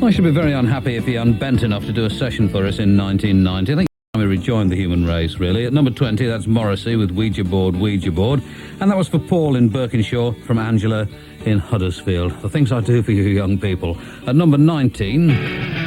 I should be very unhappy if he unbent enough to do a session for us in 1990. I think we rejoined the human race, really. At number 20, that's Morrissey with Ouija Board, Ouija Board. And that was for Paul in Birkinshaw, from Angela in Huddersfield. The things I do for you young people. At number 19...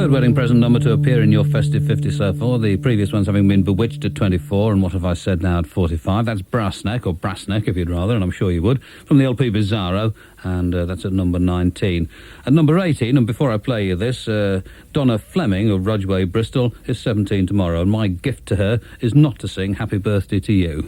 third wedding present number to appear in your Festive 50 so far, the previous ones having been Bewitched at 24 and What Have I Said Now at 45. That's Brassneck, or Brassneck if you'd rather, and I'm sure you would, from the LP Bizarro, and that's at number 19. At number 18, and before I play you this, Donna Fleming of Rudgeway, Bristol, is 17 tomorrow, and my gift to her is not to sing Happy Birthday to You.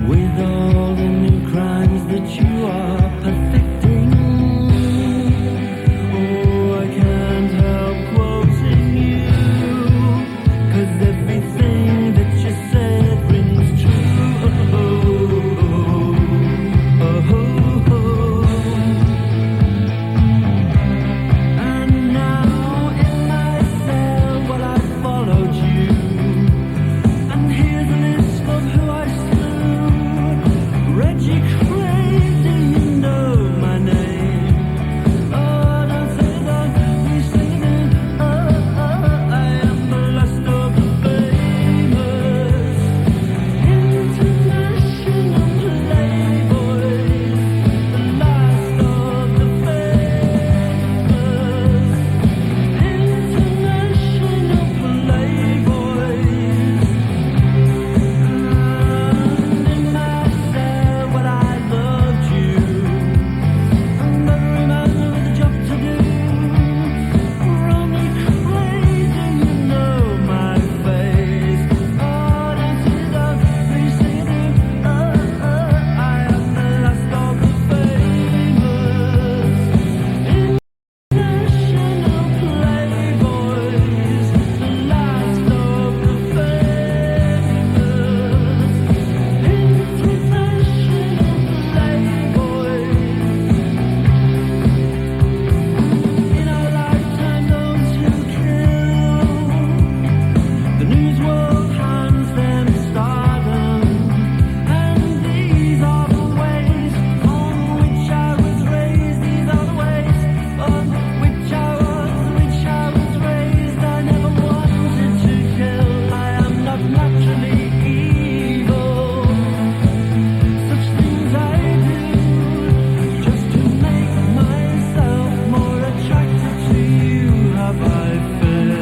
With all the new crimes that you are perfecting, oh, I can't help quoting you, 'cause everything that you said rings true. And now in my cell, well, I followed you, and here's a list of who I slew. Reggie Crazy, you know my name. Oh, don't say that, we say that. I am the last of the famous international playboys. The last of the famous international playboys. In my cell, well, I loved you, and every man with a job to do. Run me crazy, you know my face. Oh, don't say that, please say it. I am the last of the famous international playboys. The last of the in our lifetime, those who kill, the news world hands them stardom, and these are the ways on which I was raised. These are the ways on which I was raised. I never wanted to kill. I am not naturally evil. Such things I do just to make myself more attractive to you. Have I failed?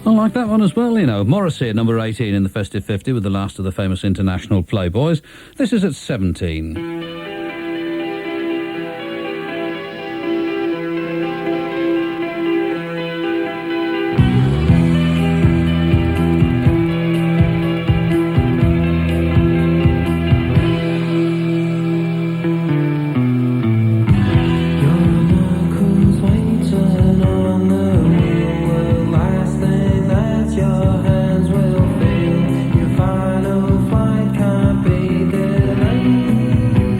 I like that one as well, you know. Morrissey at number 18 in the Festive 50 with the last of the famous international Playboys. This is at 17. Your final flight can't be delayed.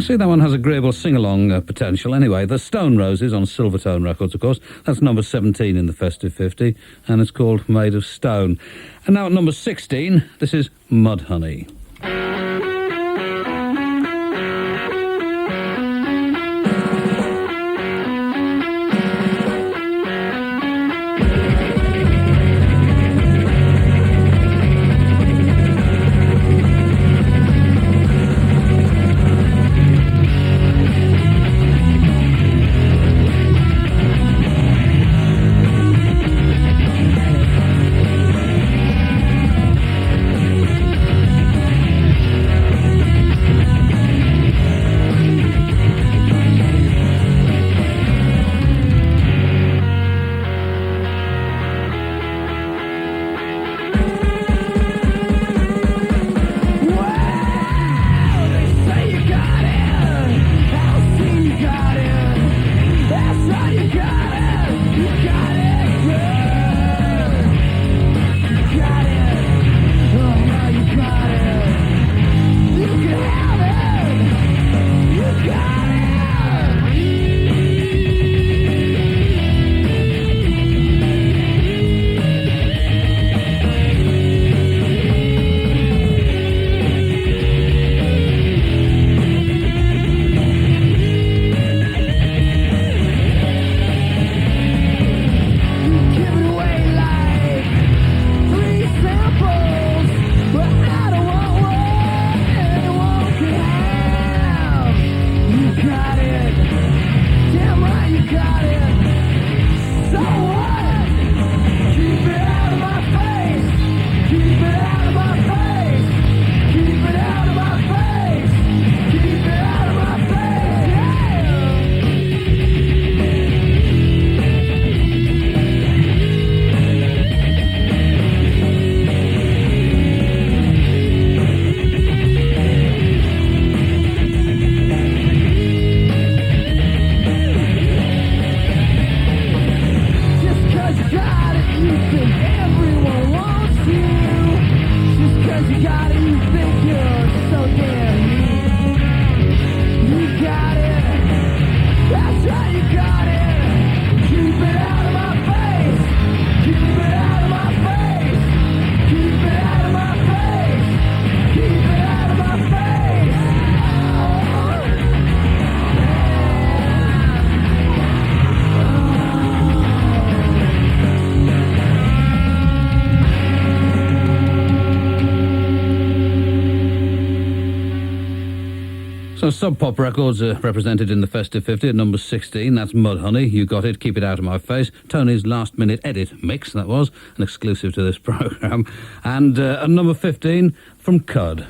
see that one has agreeable sing-along potential. Anyway, the Stone Roses on Silvertone Records, of course. That's number 17 in the Festive 50, and it's called Made of Stone. And now at number 16, this is Mudhoney. So Sub Pop Records are represented in the Festive 50 at number 16. That's Mudhoney. You got it. Keep it out of my face. Tony's last-minute edit mix, that was. An exclusive to this programme. And at number 15, from Cud.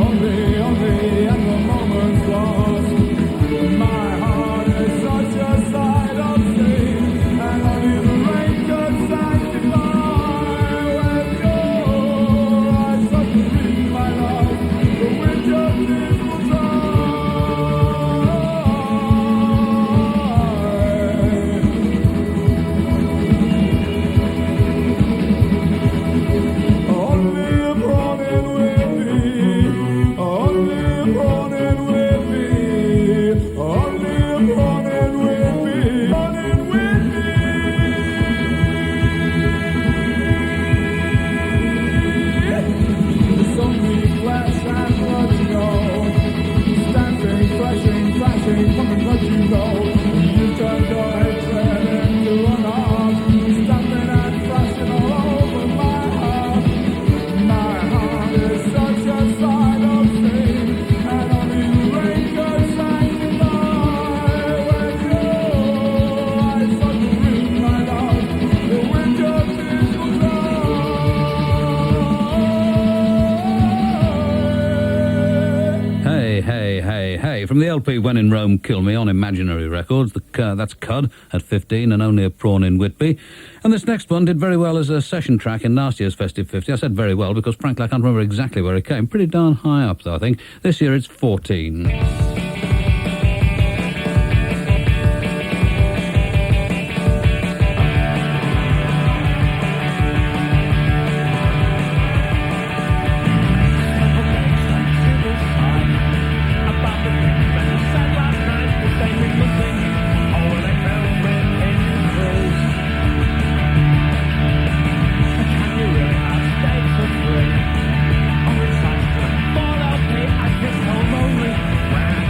Only from the LP When in Rome, Kill Me on Imaginary Records. That's Cud at 15 and only a Prawn in Whitby. And this next one did very well as a session track in last year's Festive 50. I said very well because, frankly, I can't remember exactly where it came. Pretty darn high up, though, I think. This year it's 14. Fall out, I just so lonely.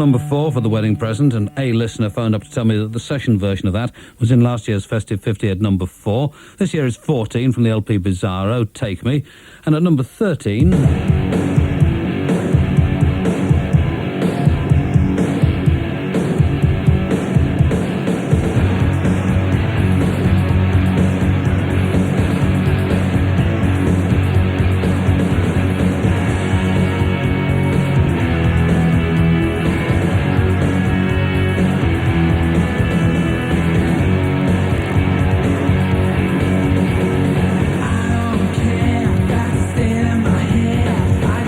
number 4 for the wedding present, and a listener phoned up to tell me that the session version of that was in last year's Festive 50 at number 4. This year is 14 from the LP Bizarro, Take Me. And at number 13... I don't care, that's in my head. I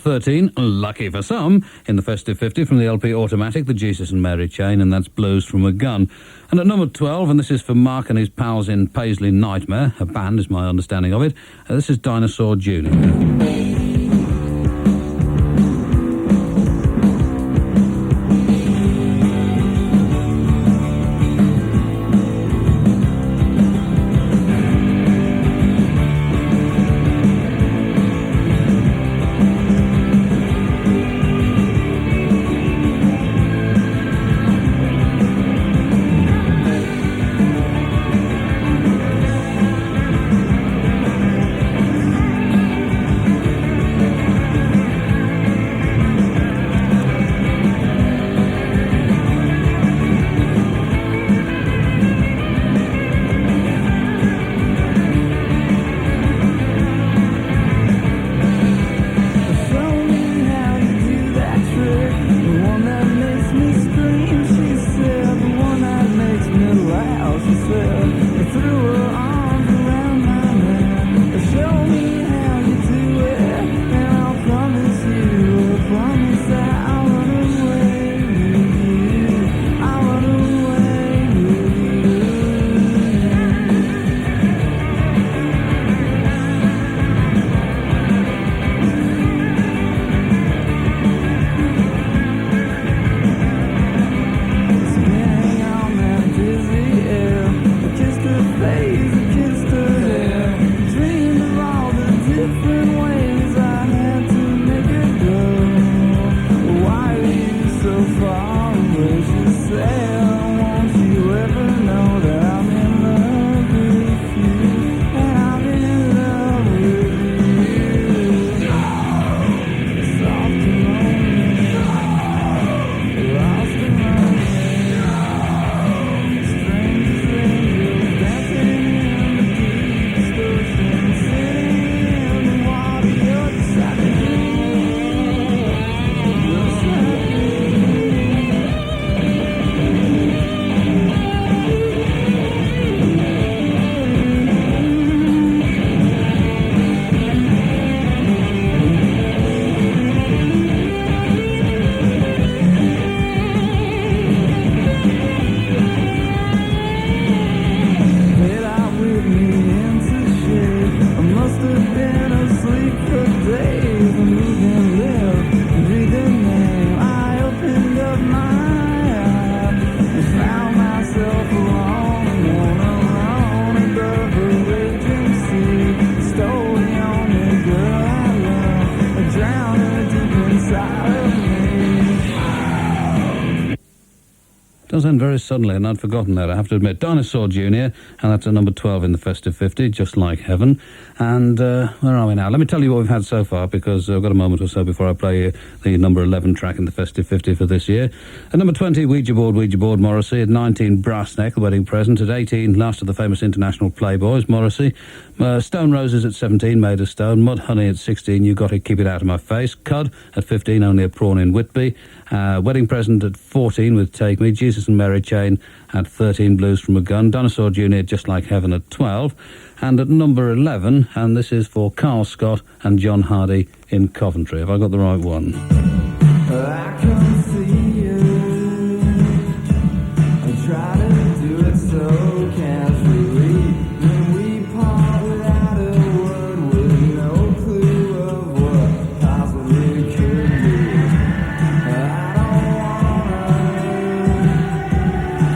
13, lucky for some, in the Festive 50 from the LP Automatic, the Jesus and Mary Chain, and that's Blues from a Gun. And at number 12, and this is for Mark and his pals in Paisley Nightmare, a band is my understanding of it, this is Dinosaur Jr. Does end very suddenly, and I'd forgotten that, I have to admit. Dinosaur Jr., and that's at number 12 in the Festive 50, just like heaven. And where are we now? Let me tell you what we've had so far, because I've got a moment or so before I play the number 11 track in the Festive 50 for this year. At number 20, Ouija Board, Morrissey. At 19, Brassneck, The Wedding Present. At 18, last of the famous international Playboys, Morrissey. Stone Roses at 17, Made of Stone. Mudhoney at 16, You Gotta Keep It Out of My Face. Cud at 15, Only a Prawn in Whitby. Wedding Present at 14 with Take Me. Jesus and Mary Chain at 13, Blues from a Gun. Dinosaur Jr., Just Like Heaven at 12. And at number 11, and this is for Carl Scott and John Hardy in Coventry. Have I got the right one? I can see you. I try to do it so casually. When we part without a word, with no clue of what possibly could be. I don't wanna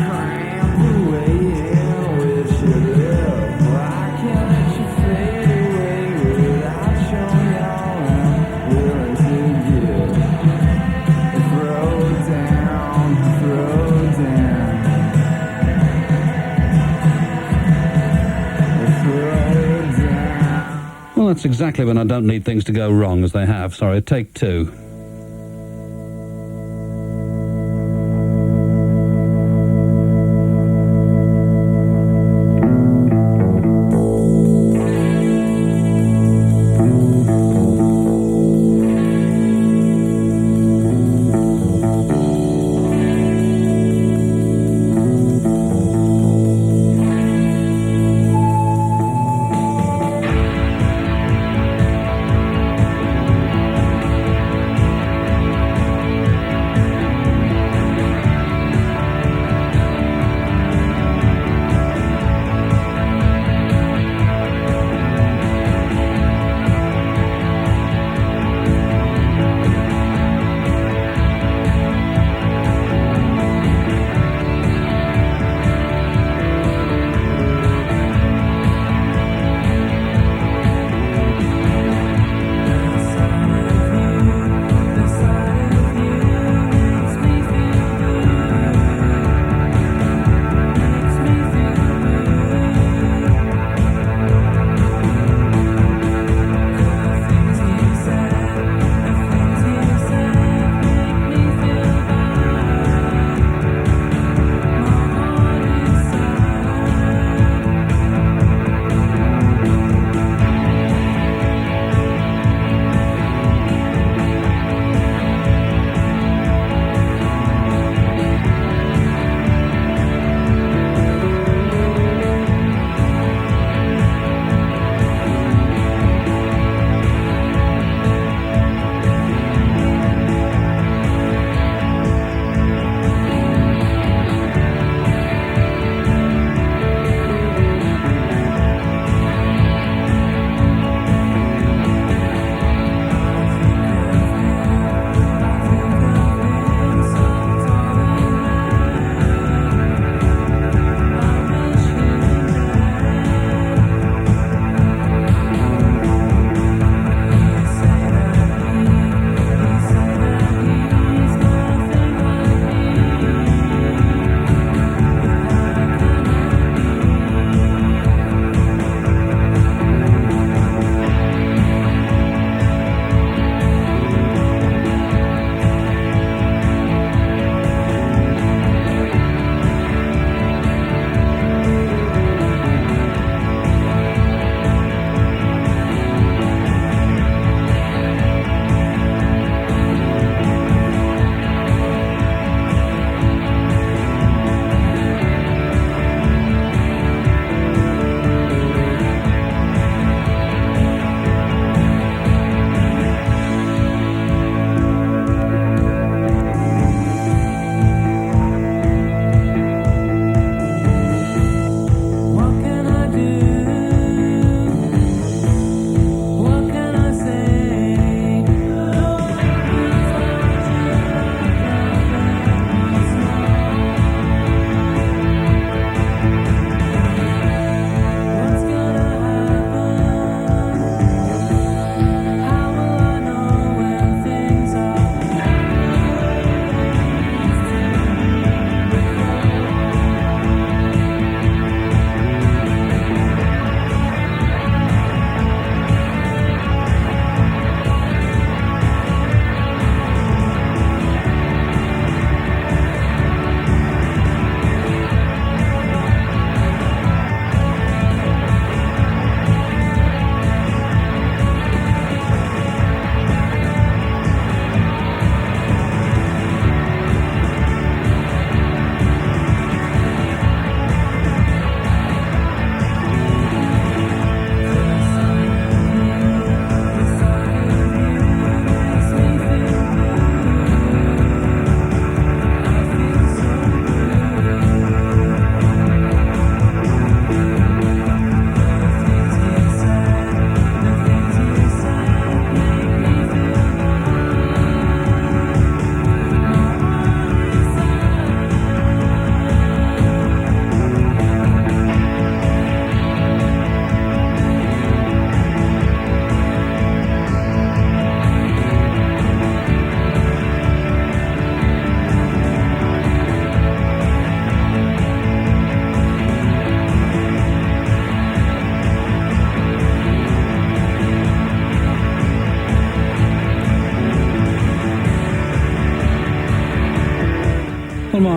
cram the way in with sugar. I can't let you fade away without showing all I'm willing to give. Throw down. Well, that's exactly when I don't need things to go wrong, as they have. Sorry, take two.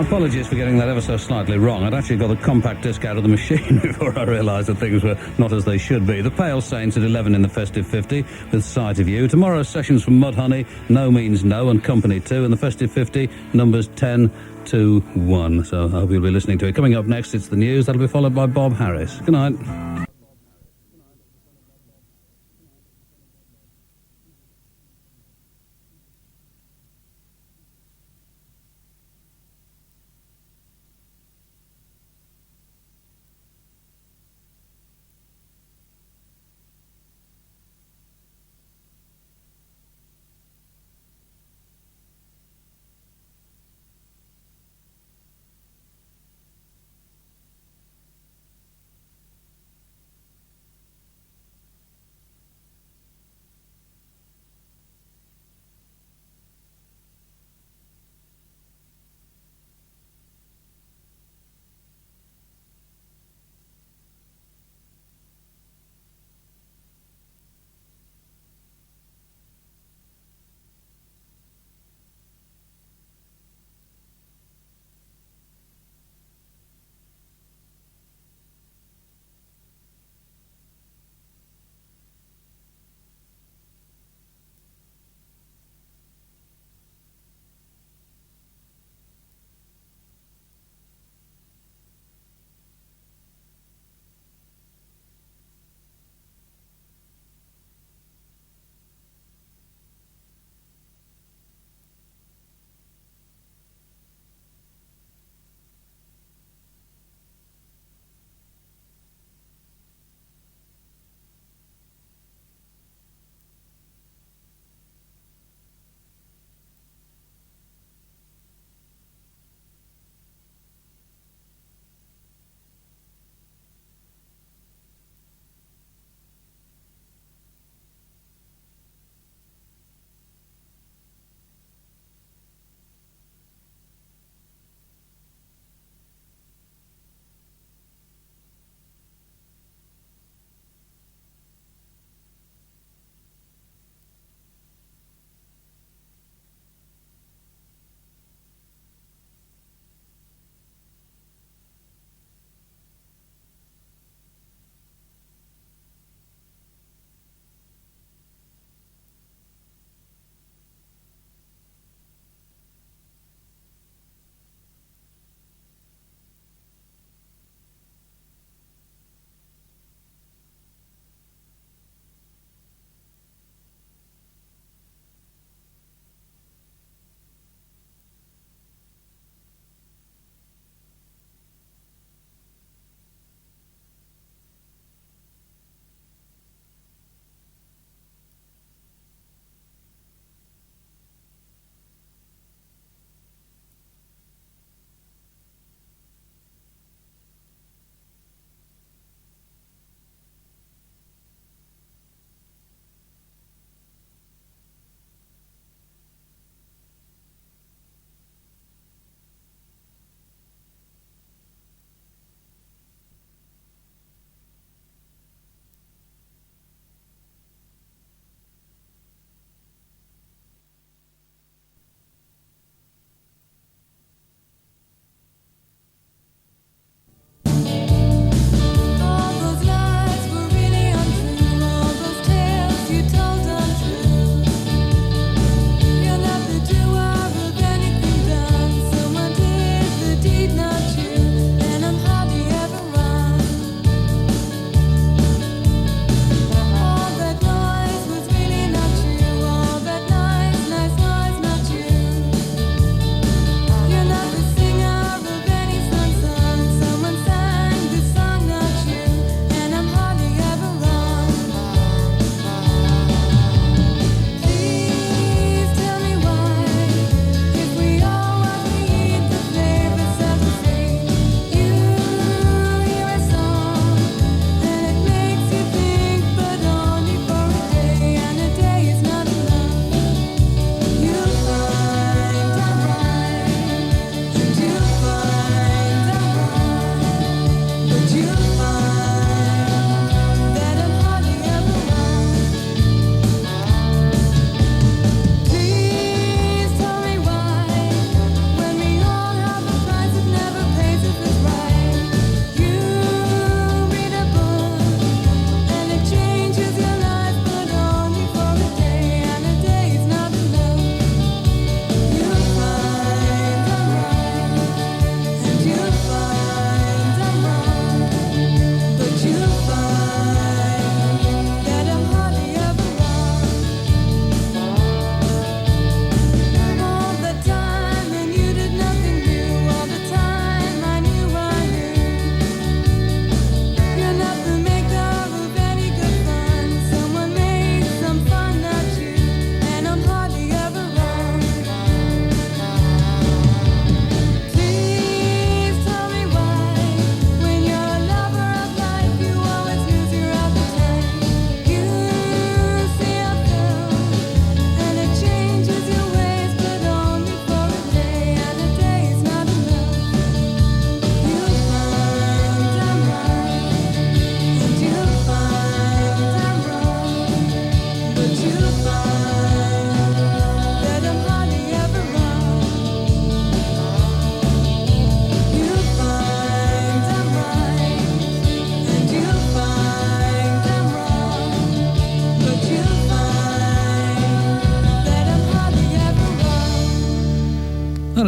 apologies for getting that ever so slightly wrong. I'd actually got the compact disc out of the machine before I realised that things were not as they should be. The Pale Saints at 11 in the Festive 50 with Sight of You. Tomorrow's sessions from Mudhoney, No Means No and Company 2, and the Festive 50 numbers 10 to 1. So I hope you'll be listening to it. Coming up next, it's the news. That'll be followed by Bob Harris. Good night.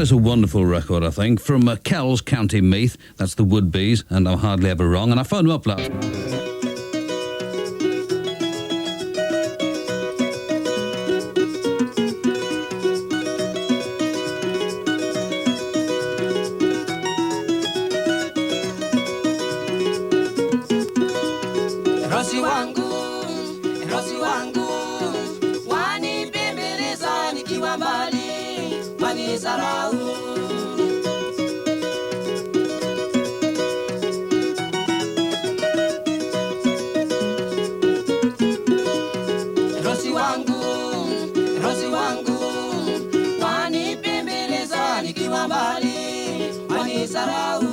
it's a wonderful record, I think. From Kells, County Meath, that's the Whitbys, and I'm hardly ever wrong. And I phoned them up last night. Rosey wangu, wanipembeleza nikiwa mbali, wanisarau. Rosey wangu, wanipembeleza nikiwa mbali, wanisarau.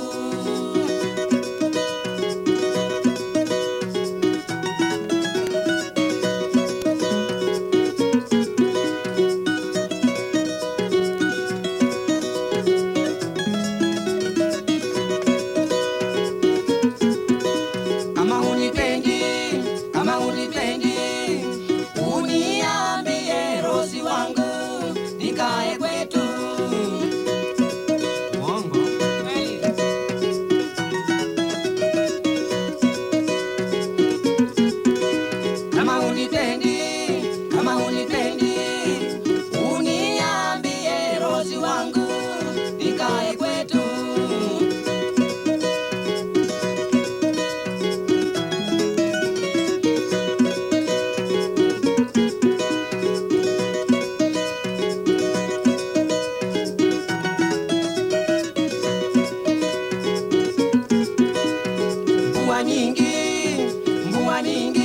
Mvua nyingi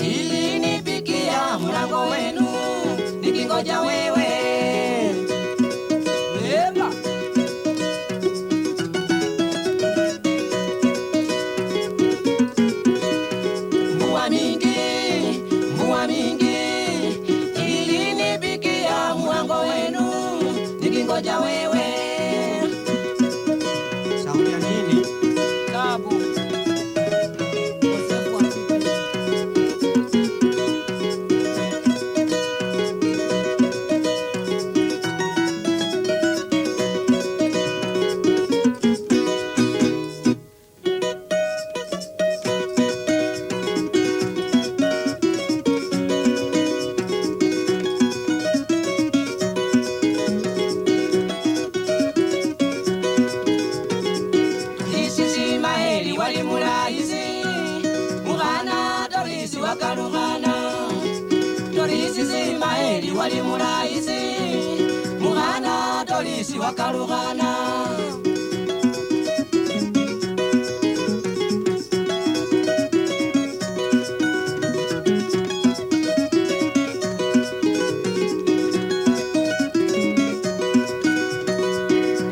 ilinipikia mlango wenu nikingoja wewe. Eba. Mvua mingi ilinipikia mlango wenu nikingoja wewe. Sauti ya nini? Tabu. Wali muraisi Mughana Dolisi Wakarugana.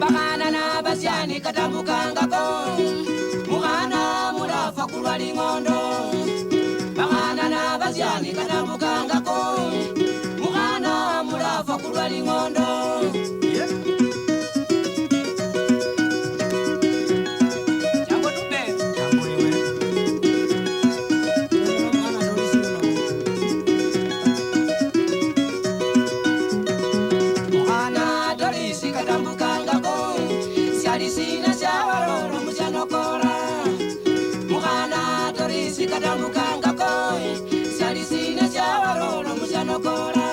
Bagana na basyani katambukangako Mughana murafa kulwa lingondo. Bagana na basyani katambukangako Kulwa lingondo. Jambo tupe. Jambo liwe. Mughana Dolisi katambukangako sialisina syawaroro musyanokora. Mughana Dolisi katambukangako sialisina syawaroro musyanokora.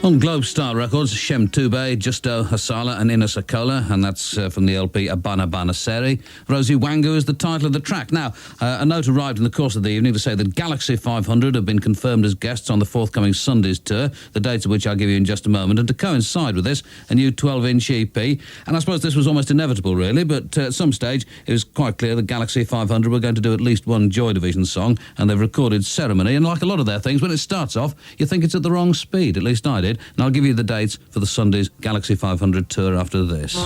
On Globe Star Records, Shem Tube, Justo Hasala and Ina Sakola, and that's from the LP Abana Nasery. Rosey Wangu is the title of the track. Now, a note arrived in the course of the evening to say that Galaxie 500 have been confirmed as guests on the forthcoming Sundays tour, the dates of which I'll give you in just a moment, and to coincide with this, a new 12-inch EP. And I suppose this was almost inevitable, really, but at some stage it was quite clear that Galaxie 500 were going to do at least one Joy Division song, and they've recorded Ceremony, and like a lot of their things, when it starts off, you think it's at the wrong speed, at least I did. And I'll give you the dates for the Sunday's Galaxie 500 tour after this.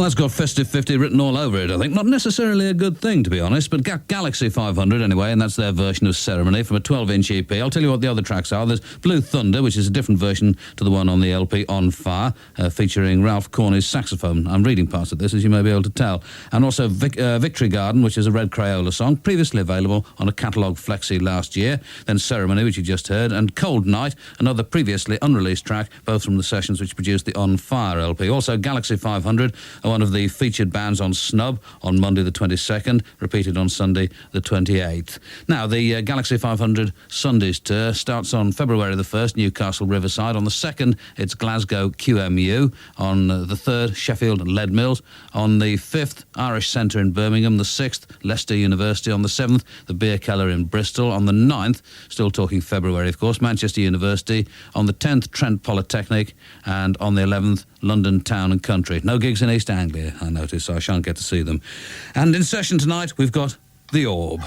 that's got Festive 50 written all over it, I think. Not necessarily a good thing, to be honest, but Galaxie 500 anyway, and that's their version of Ceremony from a 12-inch EP. I'll tell you what the other tracks are. There's Blue Thunder, which is a different version to the one on the LP On Fire, featuring Ralph Corney's saxophone. I'm reading parts of this, as you may be able to tell. And also Victory Garden, which is a Red Crayola song, previously available on a catalogue flexi last year. Then Ceremony, which you just heard, and Cold Night, another previously unreleased track, both from the sessions which produced the On Fire LP. Also Galaxie 500, one of the featured bands on Snub on Monday the 22nd, repeated on Sunday the 28th. Now, the Galaxie 500 Sundays tour starts on February the 1st, Newcastle Riverside. On the 2nd, it's Glasgow QMU. On the 3rd, Sheffield Lead Mills. On the 5th, Irish Centre in Birmingham. The 6th, Leicester University. On the 7th, the Beer Keller in Bristol. On the 9th, still talking February, of course, Manchester University. On the 10th, Trent Polytechnic. And on the 11th, London Town and Country. No gigs in East Anglia, I notice, so I shan't get to see them. And in session tonight, we've got The Orb.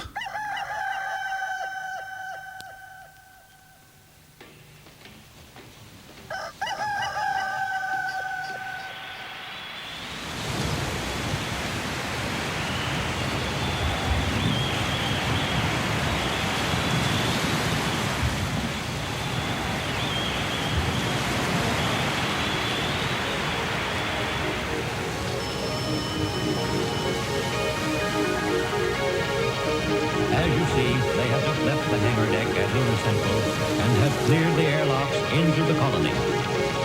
As you see, they have just left the hangar deck at Lunar Central and have cleared the airlocks into the colony.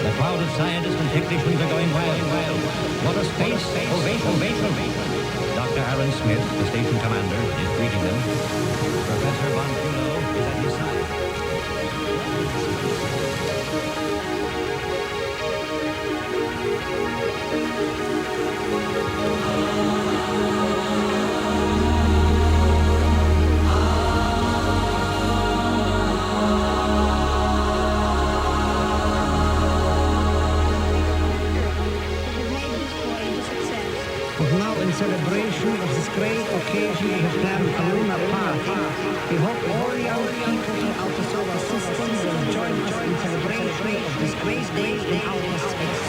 The crowd of scientists and technicians are going wild. What a space ovation. Dr. Aaron Smith, the station commander, is greeting them. Professor Bonfulo is at his side. Now, in celebration of this great occasion, we have planned a lunar party. We hope all young people in outer solar systems will join us in celebration of this great day in outer space.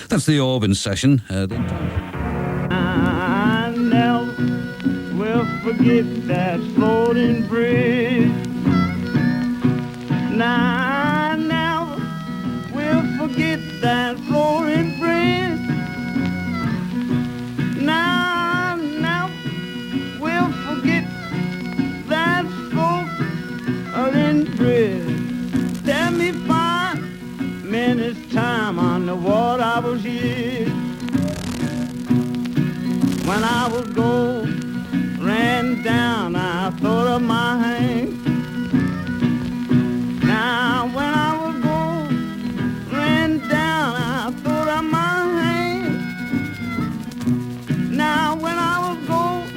That's the Orb session. I never will forget that floating bridge. Now I never will forget that floating bridge. Now I never will forget that floating bridge. Tell me 5 minutes time on the water I was here. When I was gold, ran down, I thought of my hand. Now when I was gold, ran down, I thought of my hand. Now when I was gold,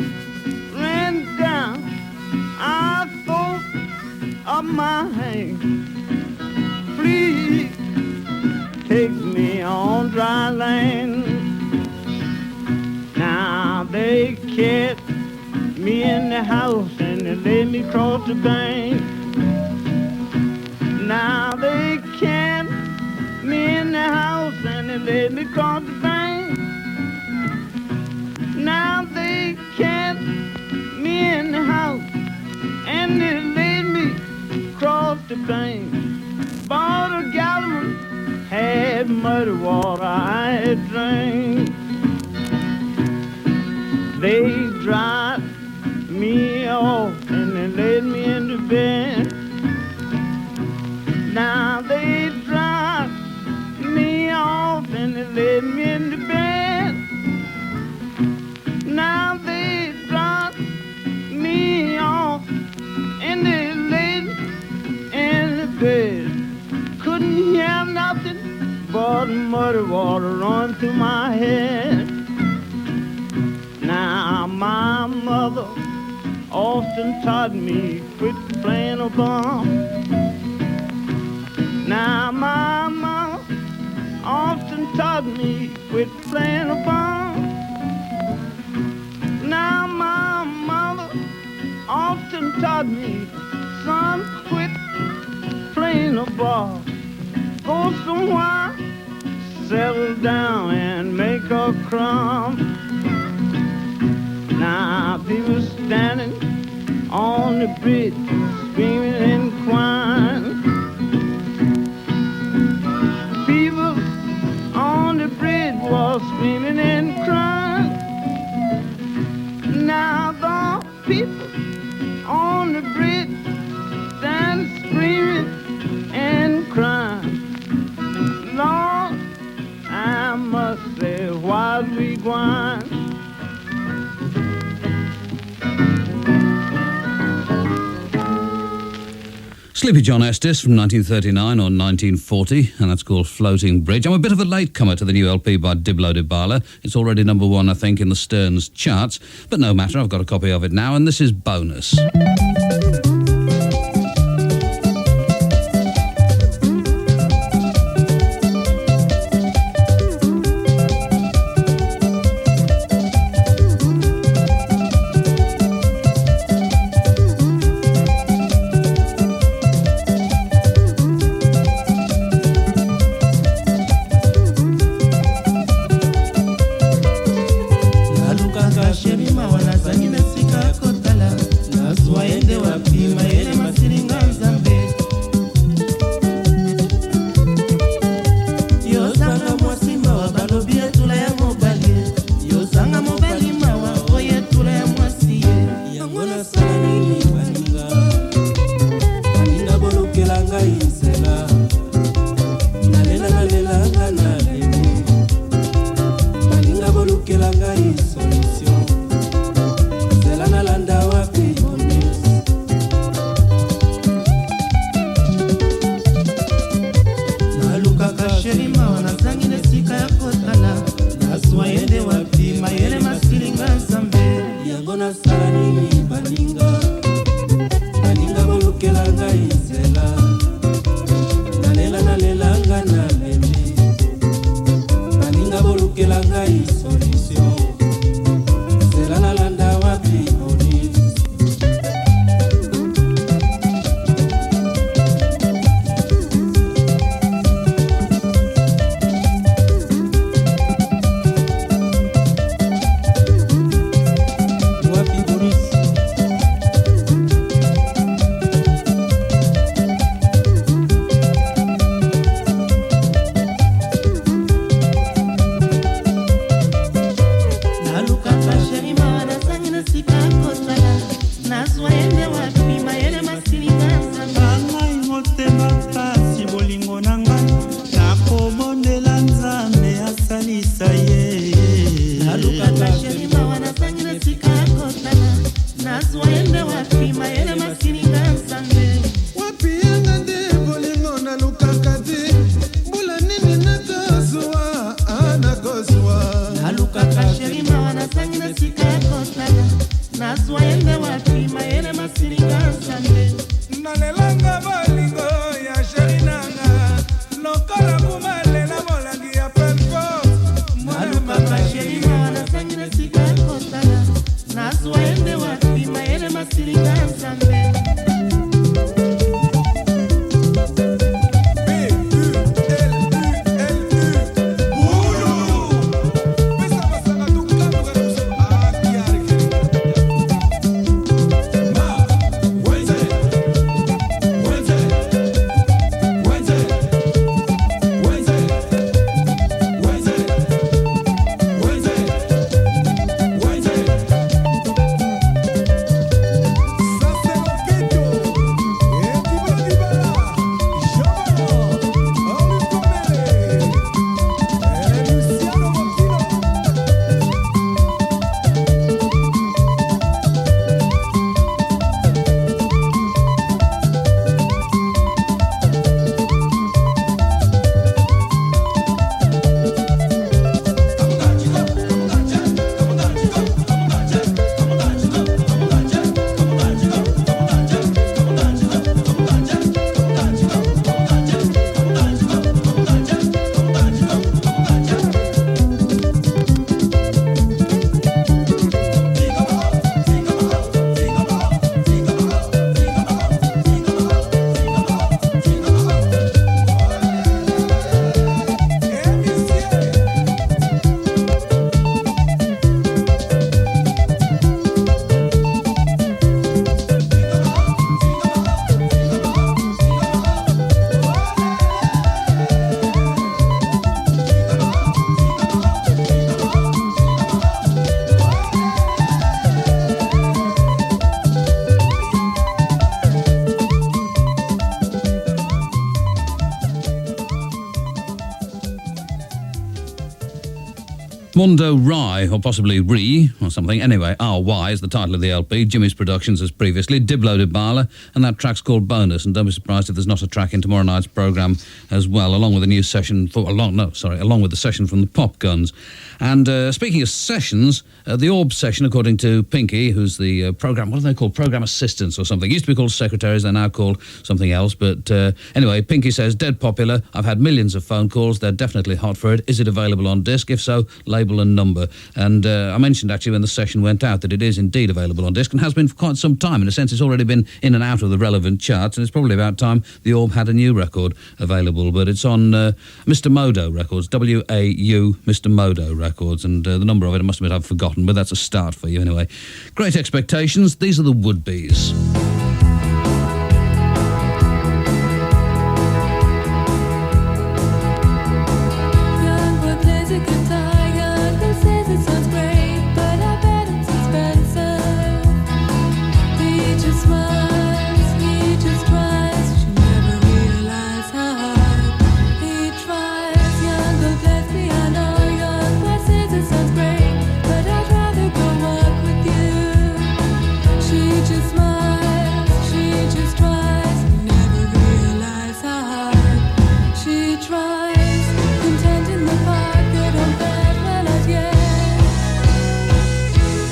ran down, I thought of my hand. Please take me on dry land. Now they kept me in the house and they laid me across the bank. Now they kept me in the house and they laid me across the bank. Now they kept me in the house and they laid me across the bank. Bought a gallon, had muddy water I had drank. They dried me off and they laid me in the bed. Now they dried me off and they laid me in the bed. Now they dried me off and they laid me in the bed. Couldn't hear nothing but muddy water run through my head. Now my mother often taught me quit playing a bum. Now my mama often taught me quit playing a bum. Now my mother often taught me, son, quit playing a ball. Go somewhere, settle down and make a crumb. Now people standing on the bridge, screaming and crying. People on the bridge was screaming and crying. Now the people on the bridge stand screaming and crying. Lord, I must say, why we grind? Sleepy John Estes from 1939 or 1940, and that's called Floating Bridge. I'm a bit of a latecomer to the new LP by Diblo Dibala. It's already number 1, I think, in the Stearns charts, but no matter, I've got a copy of it now, and this is Bonus. waende wapi mayele masilinganza bangai motema pasi bolingo na ngai nakobondela nzambe asalisa ye nalukaka sherima wanasangina sika kotana nazwaende wapi mayele masilinganza wapi yanga de bolingo na lukaka te mbula nini nakozwa anakozwa nalukaka sherima wanasangina sika kotana nazwaende wapi mayele masilinganza nalelanga bolingo ya sherinanga lokola bumalela molangi ya penfo nalukaka sherima wanasangina sika kotana nazwaende wapi mayele masilinganza Mundo Rye, or possibly Re, or something. Anyway, R.Y. is the title of the LP. Jimmy's Productions as previously. Diblo Dibala, and that track's called Bonus. And don't be surprised if there's not a track in tomorrow night's programme as well, along with a new session, along with the session from the Pop Guns. And speaking of sessions, the Orb session, according to Pinky, who's the programme, what are they called? Programme assistants or something. Used to be called secretaries, they're now called something else. But anyway, Pinky says, dead popular. I've had millions of phone calls. They're definitely hot for it. Is it available on disc? If so, label and number. And I mentioned actually when the session went out that it is indeed available on disc and has been for quite some time. In a sense, it's already been in and out of the relevant charts, and it's probably about time the Orb had a new record available. But it's on Mr. Modo Records, W-A-U, Mr. Modo Records, and the number of it I must admit I've forgotten, but that's a start for you anyway. Great Expectations, these are the Would-Be's.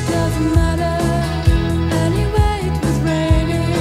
Doesn't matter, anyway it was raining.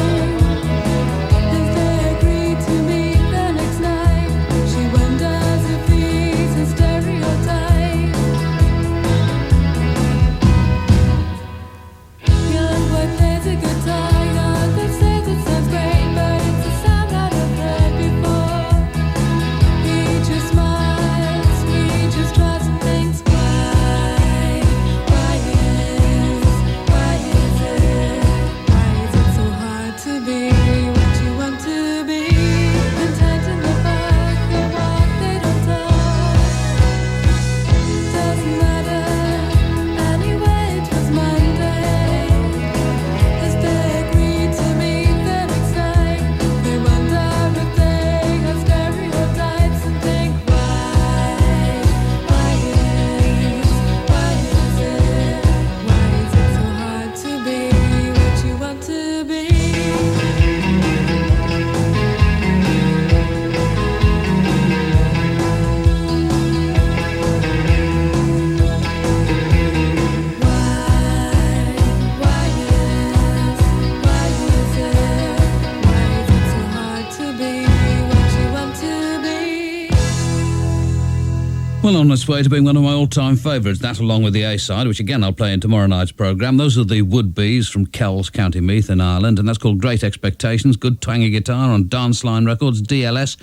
Well, on its way to being one of my all-time favourites, that along with the A-side, which again I'll play in tomorrow night's programme. Those are the Woodbees from Kells, County Meath in Ireland, and that's called Great Expectations. Good twangy guitar on Dance Line Records, DLS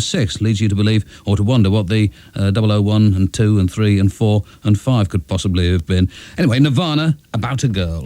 006. Leads you to believe or to wonder what the 001 and 2 and 3 and 4 and 5 could possibly have been. Anyway, Nirvana, About a Girl.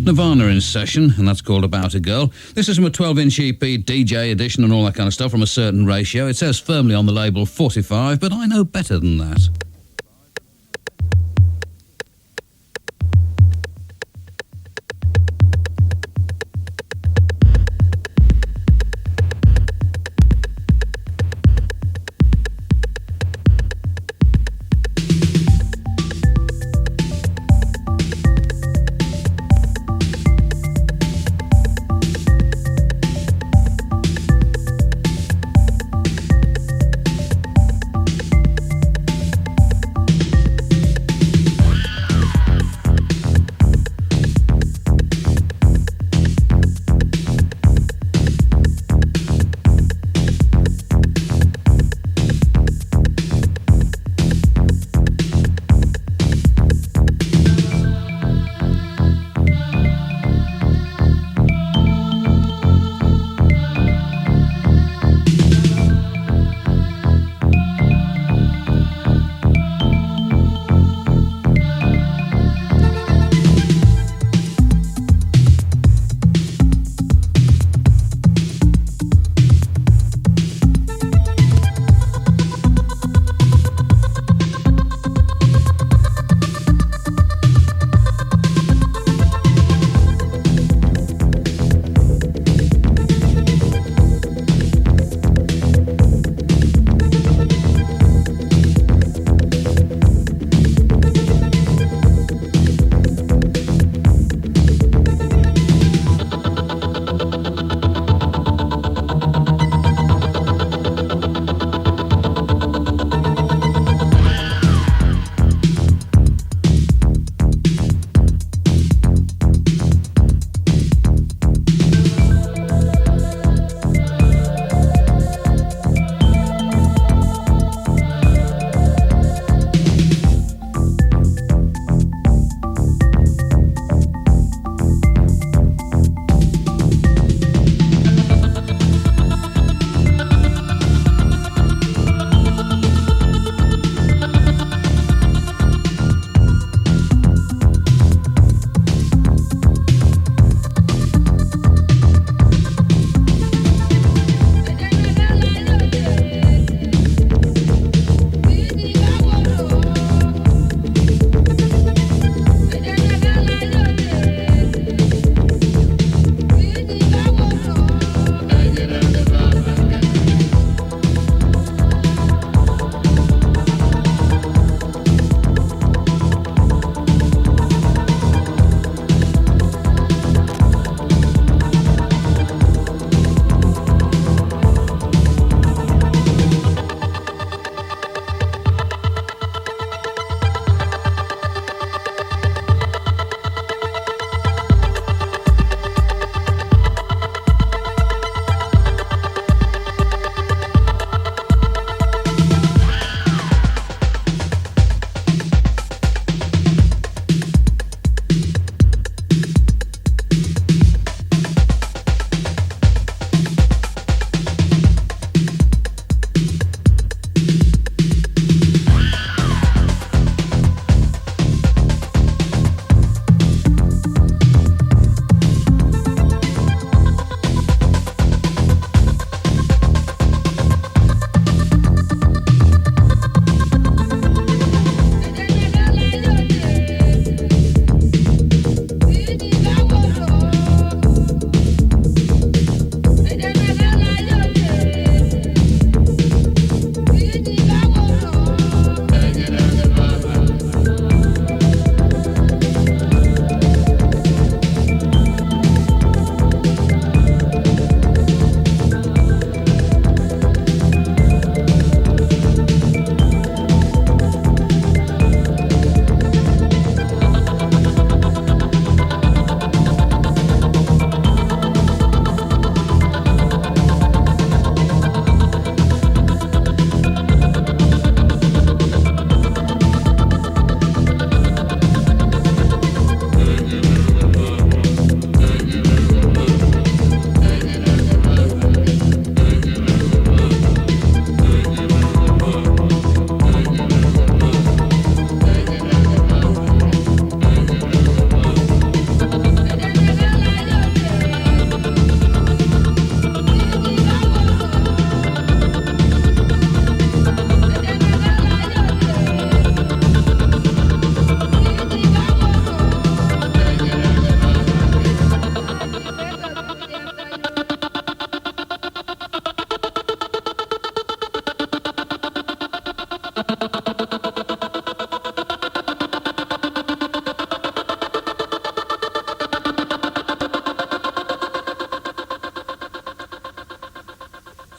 Nirvana in session, and that's called About a Girl. This is from a 12-inch EP, DJ edition and all that kind of stuff from a certain ratio. It says firmly on the label 45, but I know better than that.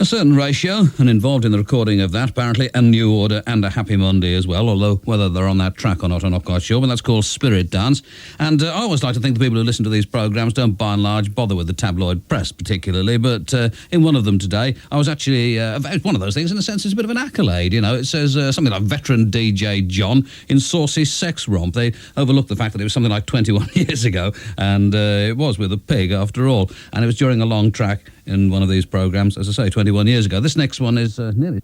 certain ratio, and involved in the recording of that, apparently, a New Order and a Happy Monday as well, although whether they're on that track or not, I'm not quite sure, but that's called Spirit Dance. And I always like to think the people who listen to these programmes don't, by and large, bother with the tabloid press particularly, but in one of them today, I was actually, one of those things, in a sense, it's a bit of an accolade, you know. It says something like veteran DJ John in saucy sex romp. They overlooked the fact that it was something like 21 years ago, and it was with a pig, after all, and it was during a long track in one of these programmes, as I say, 21 years ago. This next one is nearly...